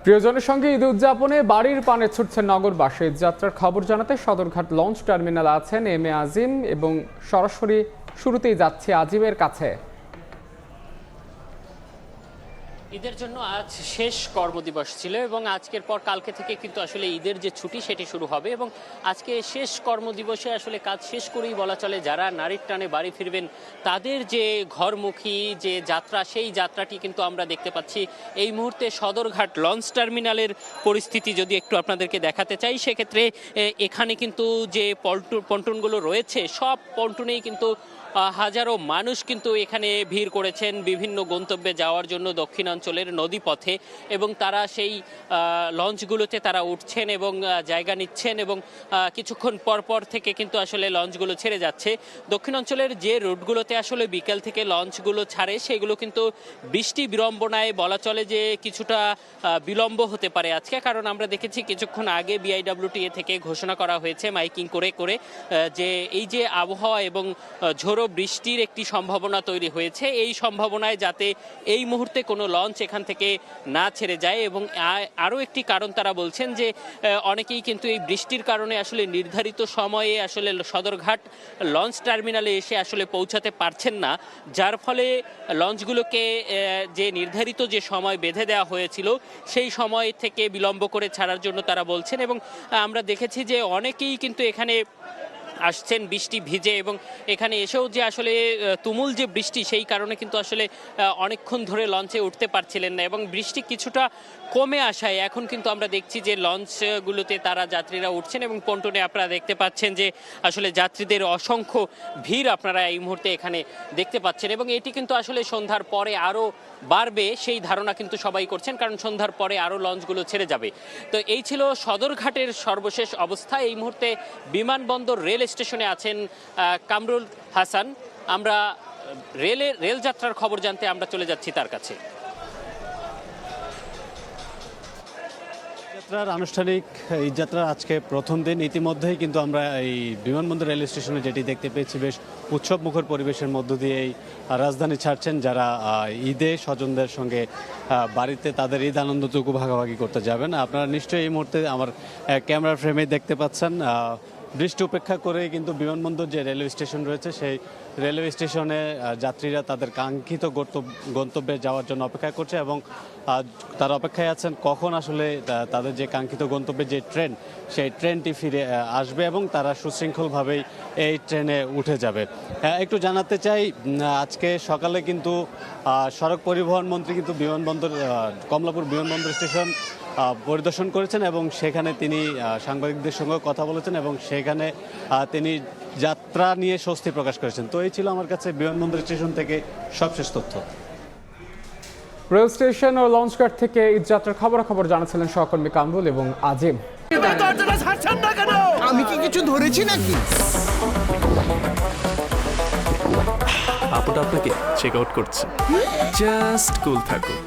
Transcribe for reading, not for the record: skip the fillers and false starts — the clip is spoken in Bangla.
প্রিয়জনের সঙ্গে ঈদ উদযাপনে বাড়ির পানে ছুটছেন নগরবাসী। যাত্রার খবর জানাতে সদরঘাট লঞ্চ টার্মিনালে আছেন এম এ আজিম এবং সরাসরি শুরুতেই যাচ্ছে আজিমের কাছে। ঈদের জন্য আজ শেষ কর্মদিবস ছিল এবং আজকের পর কালকে থেকে কিন্তু আসলে ঈদের যে ছুটি সেটি শুরু হবে এবং আজকে শেষ কর্মদিবসে আসলে কাজ শেষ করেই বলা চলে যারা নারীর টানে বাড়ি ফিরবেন তাদের যে ঘরমুখী যে যাত্রা, সেই যাত্রাটি কিন্তু আমরা দেখতে পাচ্ছি। এই মুহূর্তে সদরঘাট লঞ্চ টার্মিনালের পরিস্থিতি যদি একটু আপনাদেরকে দেখাতে চাই, সেক্ষেত্রে এখানে কিন্তু যে পন্টনগুলো রয়েছে সব পন্টনেই কিন্তু হাজারো মানুষ কিন্তু এখানে ভিড় করেছেন বিভিন্ন গন্তব্যে যাওয়ার জন্য দক্ষিণাঞ্চলের নদীপথে, এবং তারা সেই লঞ্চগুলোতে তারা উঠছেন এবং জায়গা নিচ্ছেন এবং কিছুক্ষণ পর থেকে কিন্তু আসলে লঞ্চগুলো ছেড়ে যাচ্ছে। দক্ষিণাঞ্চলের যে রুটগুলোতে আসলে বিকেল থেকে লঞ্চগুলো ছাড়ে সেগুলো কিন্তু বৃষ্টি বিড়ম্বনায় বলা চলে যে কিছুটা বিলম্ব হতে পারে আজকে, কারণ আমরা দেখেছি কিছুক্ষণ আগে বিআইডব্লিউটিএ থেকে ঘোষণা করা হয়েছে মাইকিং করে যে এই যে আবহাওয়া এবং ঝোড়ো বৃষ্টির একটি সম্ভাবনা তৈরি হয়েছে, এই সম্ভাবনায় যাতে এই মুহূর্তে কোনো লঞ্চ এখান থেকে না ছেড়ে যায়। এবং আরও একটি কারণ তারা বলছেন যে অনেকেই কিন্তু এই বৃষ্টির কারণে আসলে নির্ধারিত সময়ে আসলে সদরঘাট লঞ্চ টার্মিনালে এসে আসলে পৌঁছাতে পারছেন না, যার ফলে লঞ্চগুলোকে যে নির্ধারিত যে সময় বেঁধে দেওয়া হয়েছিল সেই সময় থেকে বিলম্ব করে ছাড়ার জন্য তারা বলছেন। এবং আমরা দেখেছি যে অনেকেই কিন্তু এখানে আসছেন বৃষ্টি ভিজে, এবং এখানে এসেও যে আসলে তুমুল যে বৃষ্টি সেই কারণে কিন্তু আসলে অনেকক্ষণ ধরে লঞ্চে উঠতে পারছিলেন না, এবং বৃষ্টি কিছুটা কমে আসায় এখন কিন্তু আমরা দেখছি যে লঞ্চগুলোতে তারা যাত্রীরা উঠছেন এবং পন্টনে আপনারা দেখতে পাচ্ছেন যে আসলে যাত্রীদের অসংখ্য ভিড় আপনারা এই মুহূর্তে এখানে দেখতে পাচ্ছেন। এবং এটি কিন্তু আসলে সন্ধ্যার পরে আরও বাড়বে সেই ধারণা কিন্তু সবাই করছেন, কারণ সন্ধ্যার পরে আরও লঞ্চগুলো ছেড়ে যাবে। তো এই ছিল সদরঘাটের সর্বশেষ অবস্থা। এই মুহূর্তে বিমানবন্দর রেল স্টেশনে আছেন কামরুল হাসান। আমরা রেল যাত্রার খবর জানতে আমরা চলে যাচ্ছি তার কাছে। যাত্রার আনুষ্ঠানিক এই যাত্রার আজকে প্রথম দিন। ইতিমধ্যেই কিন্তু আমরা এই বিমানবন্দর রেল স্টেশনে যেটি দেখতে পেয়েছি, বেশ উৎসব মুখর পরিবেশের মধ্য দিয়ে এই রাজধানী ছাড়ছেন যারা ঈদে স্বজনদের সঙ্গে বাড়িতে তাদের ঈদ আনন্দটুকু ভাগাভাগি করতে যাবেন। আপনারা নিশ্চয়ই এই মুহূর্তে আমার ক্যামেরা ফ্রেমে দেখতে পাচ্ছেন বৃষ্টি উপেক্ষা করে কিন্তু বিমানবন্দর যে রেলওয়ে স্টেশন রয়েছে সেই রেলওয়ে স্টেশনে যাত্রীরা তাদের কাঙ্ক্ষিত গন্তব্যে যাওয়ার জন্য অপেক্ষা করছে, এবং তারা অপেক্ষায় আছেন কখন আসলে তাদের যে কাঙ্ক্ষিত গন্তব্যে যে ট্রেন সেই ট্রেনটি ফিরে আসবে এবং তারা সুশৃঙ্খলভাবেই এই ট্রেনে উঠে যাবে। একটু জানাতে চাই, আজকে সকালে কিন্তু সড়ক পরিবহন মন্ত্রী কিন্তু কমলাপুর বিমানবন্দর স্টেশন পরিদর্শন করেছেন এবং সেখানে তিনি সাংবাদিকদের সঙ্গে কথা বলেছেন এবং সেখানে তিনি যাত্রা নিয়ে স্বস্তি প্রকাশ করেছেন। তো এই ছিল আমার কাছে বিমানবন্দর স্টেশন থেকে সবশেষ তথ্য। রেল স্টেশন ও লঞ্চঘাট থেকে ঈদ যাত্রার খবর জানাচ্ছিলেন সহকর্মী কামরুল এবং আজিম। আমি কি কিছু ধরেছি নাকি? আপুটা আপনাকে চেক আউট করছে, জাস্ট কুল থাকুন।